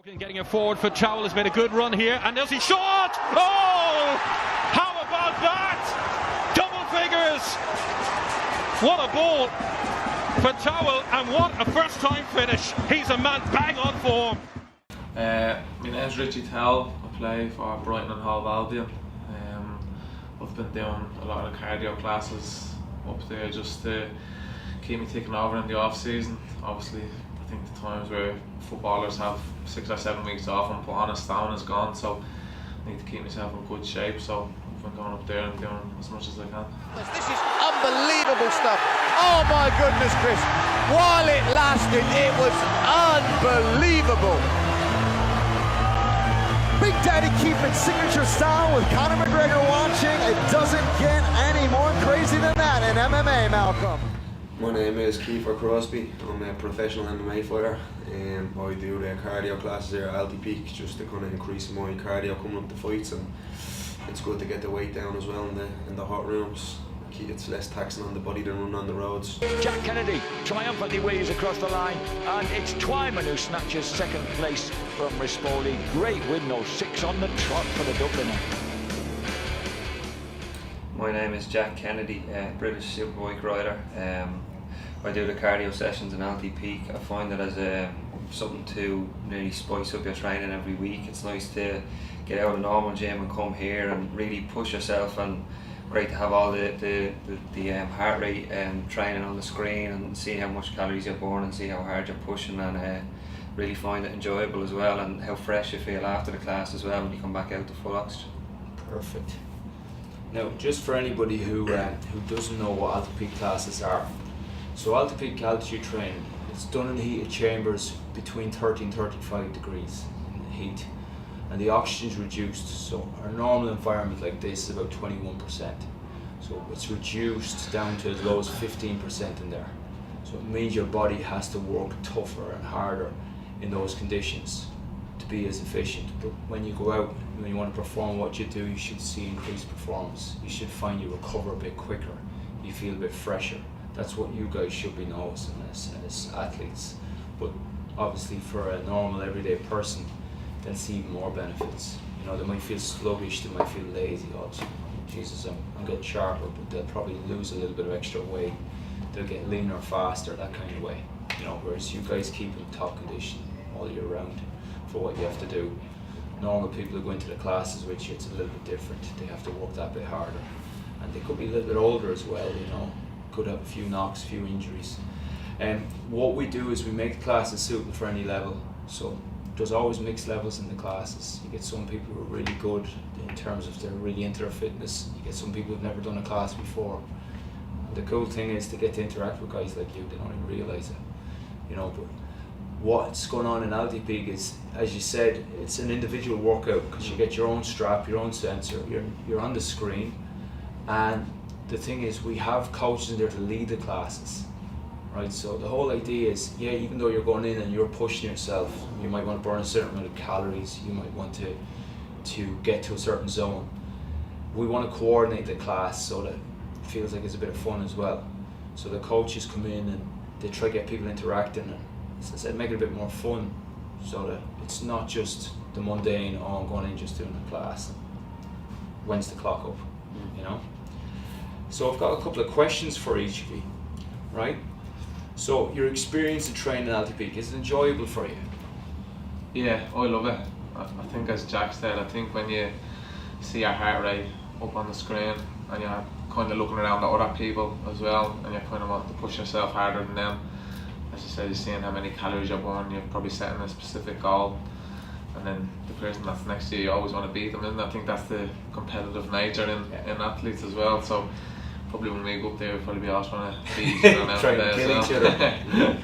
Getting it forward for Chowell has made a good run here, and there's his shot! Oh! How about that? Double figures! What a ball for Chowell, and what a first time finish. He's a man bang on form. My name's Richie Towell. I play for Brighton and Hove Albion. I've been doing a lot of cardio classes up there just to keep me ticking over in the off season. Obviously, I think the times where footballers have 6 or 7 weeks off and put on a stone is gone, so I need to keep myself in good shape. So I've been going up there and doing as much as I can. This is unbelievable stuff. Oh my goodness, Chris. While it lasted, it was unbelievable. Big Daddy Keefe's signature style with Conor McGregor watching. It doesn't get any more crazy than that in MMA, Malcolm. My name is Kiefer Crosby. I'm a professional MMA fighter. I do the cardio classes here at Altipeak just to kind of increase my cardio coming up to fights, and it's good to get the weight down as well in the hot rooms. It's less taxing on the body than running on the roads. Jack Kennedy triumphantly weaves across the line, and it's Twyman who snatches second place from Rispoli. Great win though, 6 on the trot for the Dubliner. My name is Jack Kennedy, British superbike rider. I do the cardio sessions in Altipeak. I find it as something to really spice up your training every week. It's nice to get out of the normal gym and come here and really push yourself, and great to have all the heart rate training on the screen and see how much calories you're burning and see how hard you're pushing, and really find it enjoyable as well, and how fresh you feel after the class as well when you come back out to full oxygen. Perfect. Now, just for anybody who doesn't know what Altipeak classes are, so Altipeak altitude training, it's done in the heated chambers between 30 and 35 degrees in the heat, and the oxygen is reduced. So our normal environment like this is about 21%, so it's reduced down to as low as 15% in there. So it means your body has to work tougher and harder in those conditions to be as efficient. But when you go out, when you want to perform what you do, you should see increased performance. You should find you recover a bit quicker, you feel a bit fresher. That's what you guys should be noticing as athletes. But obviously for a normal everyday person, they'll see even more benefits. You know, they might feel sluggish, they might feel lazy. Oh, Jesus, I'm getting sharper, but they'll probably lose a little bit of extra weight. They'll get leaner faster, that kind of way. You know, whereas you guys keep in top condition all year round for what you have to do. Normal people who go into the classes with you, it's a little bit different. They have to work that bit harder, and they could be a little bit older as well. You know, could have a few knocks, a few injuries. And what we do is we make the classes suitable for any level. So there's always mixed levels in the classes. You get some people who are really good in terms of they're really into their fitness. You get some people who've never done a class before. And the cool thing is to get to interact with guys like you. They don't even realise it, you know. But what's going on in Altipeak is, as you said, it's an individual workout because you get your own strap, your own sensor. You're on the screen, and the thing is, we have coaches in there to lead the classes, right? So the whole idea is, yeah, even though you're going in and you're pushing yourself, you might want to burn a certain amount of calories, you might want to get to a certain zone. We want to coordinate the class so that it feels like it's a bit of fun as well. So the coaches come in and they try to get people interacting, and as I said, make it a bit more fun, so that it's not just the mundane, oh, I'm going in just doing a class, when's the clock up, you know? So I've got a couple of questions for each of you, right? So your experience of training at Altipeak, is it enjoyable for you? Yeah, I love it. I think, as Jack said, I think when you see your heart rate up on the screen and you're kind of looking around at other people as well, and you kind of want to push yourself harder than them, as you said, you're seeing how many calories you're burning, you're probably setting a specific goal, and then the person that's next to you, you always want to beat them, and I think that's the competitive nature in athletes as well. So probably when we go up there, we'll probably be all trying to beat each other. Trying to kill each other.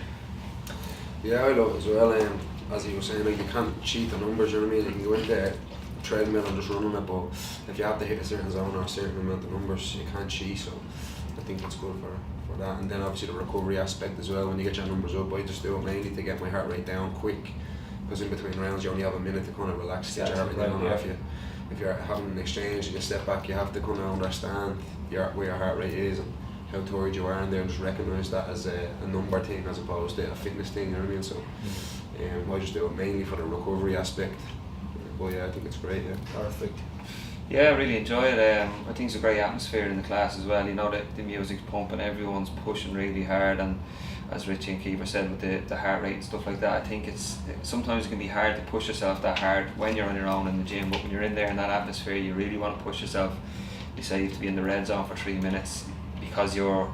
Yeah, I love it as well. As you were saying, like, you can't cheat the numbers, you know what I mean? You can go into a treadmill and just run on it, but if you have to hit a certain zone or a certain amount of numbers, you can't cheat. So I think it's good for that. And then obviously the recovery aspect as well. When you get your numbers up, I just do it mainly to get my heart rate down quick, because in between rounds you only have a minute to kind of relax, get your heart rate down. If you're having an exchange and you step back, you have to kind of understand where your heart rate is and how tired you are in there, and just recognise that as a number thing as opposed to a fitness thing, you know what I mean? So I just do it mainly for the recovery aspect. But yeah, I think it's great. Yeah. Perfect. Yeah, I really enjoy it. I think it's a great atmosphere in the class as well. You know, the music's pumping, everyone's pushing really hard, and as Richie and Kiefer said, with the heart rate and stuff like that, I think sometimes it can be hard to push yourself that hard when you're on your own in the gym, but when you're in there in that atmosphere, you really want to push yourself. You say you have to be in the red zone for 3 minutes because you're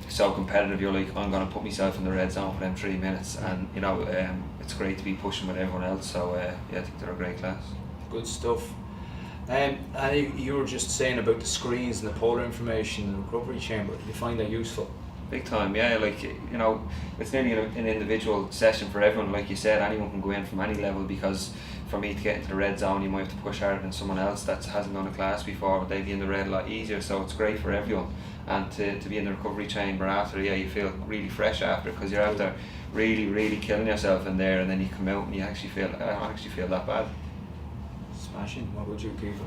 so competitive. You're like, I'm going to put myself in the red zone for them 3 minutes, and you know, it's great to be pushing with everyone else. So yeah, I think they're a great class. Good stuff. And you were just saying about the screens and the polar information in the recovery chamber. Do you find that useful? Big time, yeah. Like, you know, it's nearly an individual session for everyone. Like you said, anyone can go in from any level, because for me to get into the red zone, you might have to push harder than someone else that hasn't done a class before, but they'd be in the red a lot easier. So it's great for everyone. And to be in the recovery chamber after, yeah, you feel really fresh after, because you're after really killing yourself in there, and then you come out and you actually feel, I don't actually feel that bad. Smashing. What about you, Kiefer?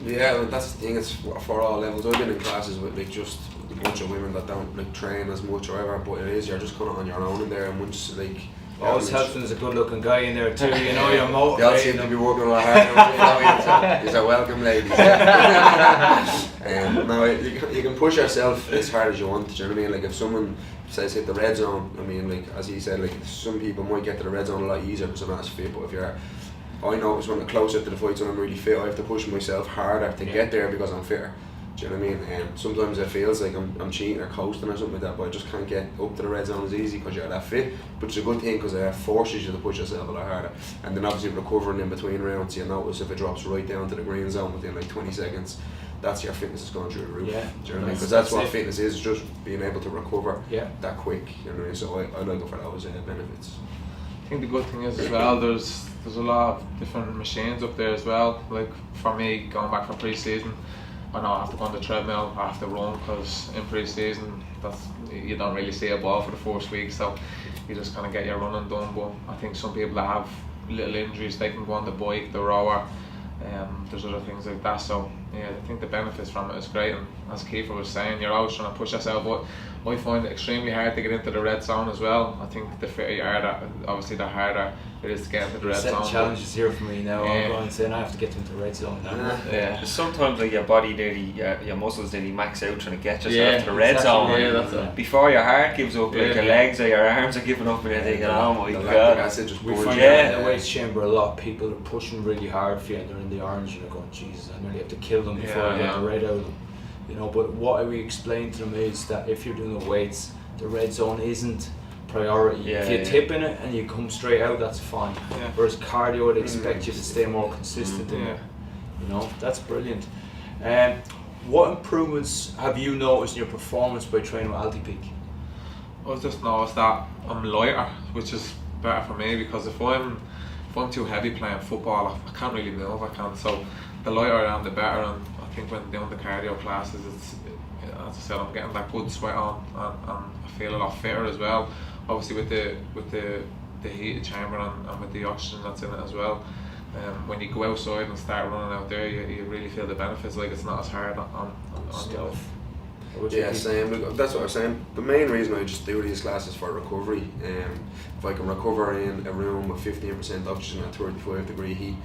Yeah, well, that's the thing. It's for all levels. I've been in classes with like just a bunch of women that don't like train as much or whatever, but it is, you're just kind of on your own in there, and once like. Always helps when there's a good looking guy in there too, you know, you're They all seem motivating to be them. working a lot harder. He's a welcome, ladies. No, you can push yourself as hard as you want. Do you know what I mean? Like if someone says hit the red zone, I mean, like as he said, like some people might get to the red zone a lot easier because they're not as fit. But if you're, I notice when I'm closer to the fights when I'm really fit, I have to push myself harder to get there because I'm fitter. Do you know what I mean? Sometimes it feels like I'm cheating or coasting or something like that, but I just can't get up to the red zone as easy because you're that fit. But it's a good thing because it forces you to push yourself a lot harder. And then obviously recovering in between rounds, you notice if it drops right down to the green zone within like 20 seconds, that's your fitness is going through the roof. Yeah. Do you know what I mean? Because that's what fitness is, just being able to recover that quick. You know what I mean? So I like it for those benefits. I think the good thing is as well, there's a lot of different machines up there as well. Like for me, going back from pre-season, I know I have to go on the treadmill, I have to run, because in pre-season you don't really see a ball for the first week, so you just kind of get your running done. But I think some people that have little injuries, they can go on the bike, the rower, there's other things like that. So yeah, I think the benefits from it is great. And as Kiefer was saying, you're always trying to push yourself, but I find it extremely hard to get into the red zone as well. I think the fitter you are, obviously the harder it is to get into the red zone. Challenges here for me now. I'm going saying I have to get into the red zone now. Yeah. Sometimes like your body nearly, your muscles nearly max out trying to get yourself to the red zone. Yeah, that's it. Before your heart gives up, like your legs or your arms are giving up, and you're thinking, oh my The god. lactic acid just We burns find you. that in the weights chamber a lot. People are pushing really hard for you, and they're in the orange, and they're going, Jesus, I nearly have to kill them before I get the red out of them. You know, but what we explain to them is that if you're doing the weights, the red zone isn't priority. If you tip in it and you come straight out, that's fine. Whereas cardio, they expect you to stay more consistent in it. You know, that's brilliant. What improvements have you noticed in your performance by training with Altipeak? I've just noticed that I'm lighter, which is better for me, because if I'm too heavy playing football, I can't really move. I can't. So the lighter I am, the better. And I think when doing the cardio classes, it's, as I said, I'm getting that good sweat on, and I feel a lot fitter as well. Obviously with the heated chamber and with the oxygen that's in it as well. When you go outside and start running out there, you really feel the benefits. Like it's not as hard on Stuff. Yeah, same. Look, that's what I was saying. The main reason I just do these classes for recovery. If I can recover in a room with 15% oxygen at 35-degree heat,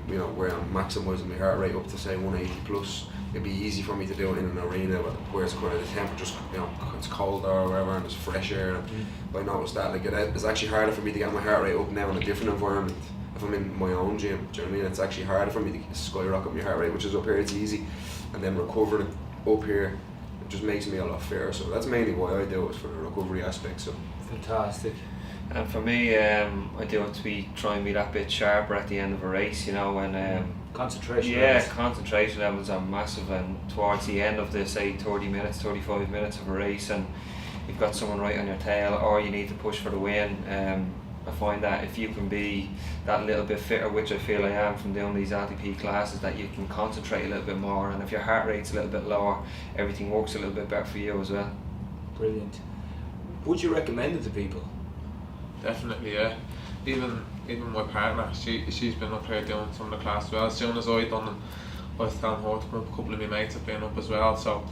you know, where I'm maximising my heart rate up to say 180 plus, it'd be easy for me to do it in an arena where it's kind of the temperature's, you know, it's colder or whatever, and there's fresh air. And I noticed that like it's actually harder for me to get my heart rate up now in a different environment. If I'm in my own gym, do you know what I mean? It's actually harder for me to skyrocket my heart rate, which is up here it's easy, and then recovering up here, it just makes me a lot fitter. So that's mainly why I do it, for the recovery aspect. So Fantastic. And for me, I do it to try and be that bit sharper at the end of a race, you know, and concentration. concentration levels are massive, and towards the end of the, say, 30 minutes, 35 minutes of a race, and you've got someone right on your tail, or you need to push for the win. I find that if you can be that little bit fitter, which I feel I am from doing these Altipeak classes, that you can concentrate a little bit more, and if your heart rate's a little bit lower, everything works a little bit better for you as well. Brilliant. Would you recommend it to people? Definitely, yeah. Even my partner, she's been up here doing some of the class as well. As soon as I done them, I was telling her to come up. A couple of my mates have been up as well, so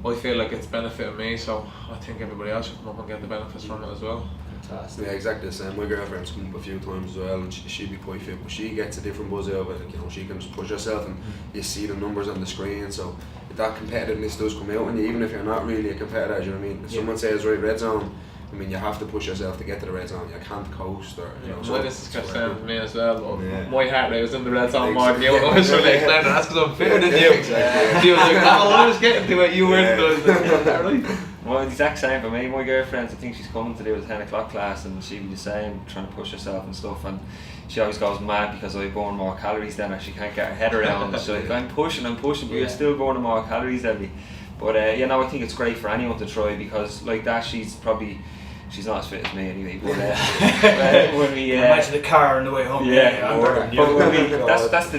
I feel like it's benefiting me. So I think everybody else should come up and get the benefits from it as well. Fantastic. Yeah, exactly the same. My girlfriend's come up a few times as well, and she'd be quite fit, but she gets a different buzz out of it. Like, you know, she can just push herself, and you see the numbers on the screen. So that competitiveness does come out, and even if you're not really a competitor, you know what I mean. If someone says right red zone, I mean, you have to push yourself to get to the red zone. You can't coast or you know. Well, this is just for me as well. Yeah. My heart rate was in the red zone more than you. Exactly. I was trying to explain that. That's because I'm fitter than you. Exactly. He was like, "Oh, I was getting to it. You weren't." Is that right? Well, exact same for me. My girlfriend, I think she's coming to do a 10 o'clock class, and she'd be the same, trying to push herself and stuff. And she always goes mad because I burn more calories than her. She can't get her head around. She's like, I'm pushing, but you're still burning more calories than me. But you know, I think it's great for anyone to try, because like that, she's not as fit as me anyway. But when we imagine the car on the way home.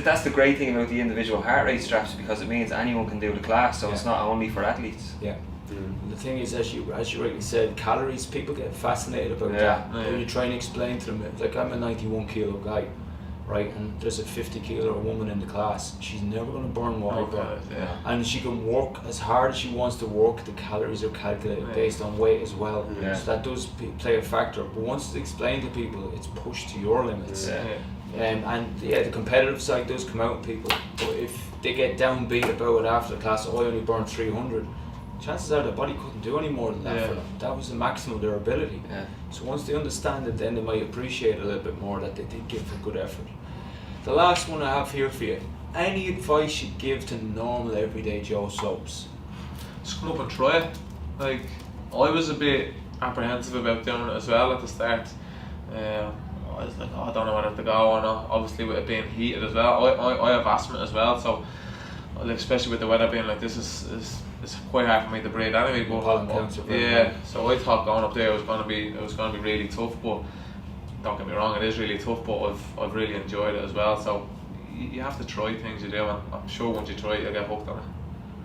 that's the great thing about the individual heart rate straps, because it means anyone can do the class. So it's not only for athletes. Yeah. The thing is, as you rightly said, calories, people get fascinated about that. Yeah. When you try and explain to them, like, I'm a 91 kilo guy, right, and there's a 50 kilo woman in the class, she's never going to burn what I burn. Yeah. And she can work as hard as she wants to work. The calories are calculated based on weight as well. Yeah. So that does play a factor. But once it's explained to people, it's pushed to your limits. The competitive side does come out in people. But if they get downbeat about it after the class, I only burned 300. Chances are their body couldn't do any more than that for them. That was the maximum of their ability. Yeah. So once they understand it, then they might appreciate a little bit more that they did give a good effort. The last one I have here for you. Any advice you'd give to normal everyday Joe Slopes? Just come up and try it. Like, I was a bit apprehensive about doing it as well at the start. I was like, I don't know whether to go or not. Obviously, with it being heated as well. I have asthma as well, so like, especially with the weather being like this, it's quite hard for me to breathe anyway. But so I thought going up there was going to be really tough. But don't get me wrong, it is really tough. But I've really enjoyed it as well. So you have to try things you do, and I'm sure once you try it, you'll get hooked on it.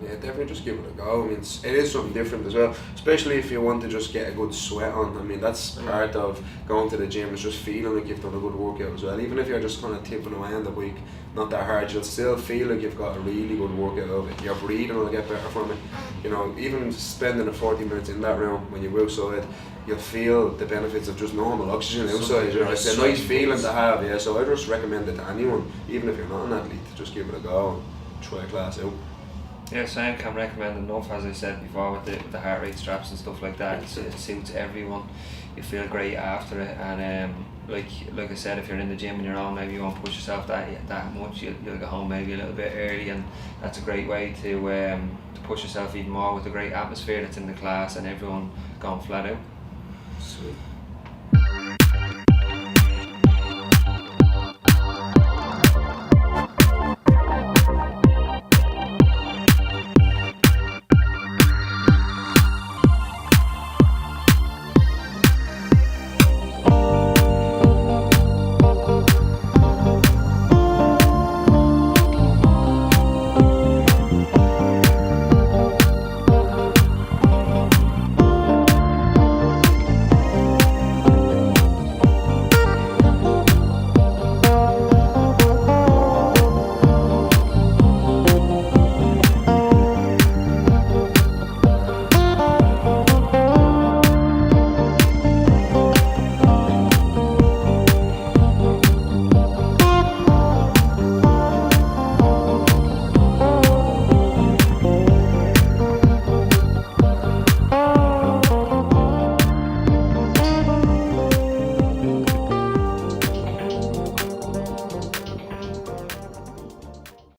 Yeah, definitely just give it a go. I mean, it is something different as well, especially if you want to just get a good sweat on. I mean, that's part of going to the gym, is just feeling like you've done a good workout as well. Even if you're just kind of tipping away on the bike, not that hard, you'll still feel like you've got a really good workout of it. Your breathing will get better from it. You know, even spending the 40 minutes in that room, when you go outside, you'll feel the benefits of just normal oxygen outside. You know, it's a nice feeling to have. Yeah, so I just recommend it to anyone, even if you're not an athlete, to just give it a go and try a class out. Yeah, Sam can recommend enough, as I said before, with the heart rate straps and stuff like that. It suits everyone. You feel great after it, and like I said, if you're in the gym and you're on, maybe you won't push yourself that much. You'll go home maybe a little bit early, and that's a great way to push yourself even more with the great atmosphere that's in the class and everyone going flat out. Sweet.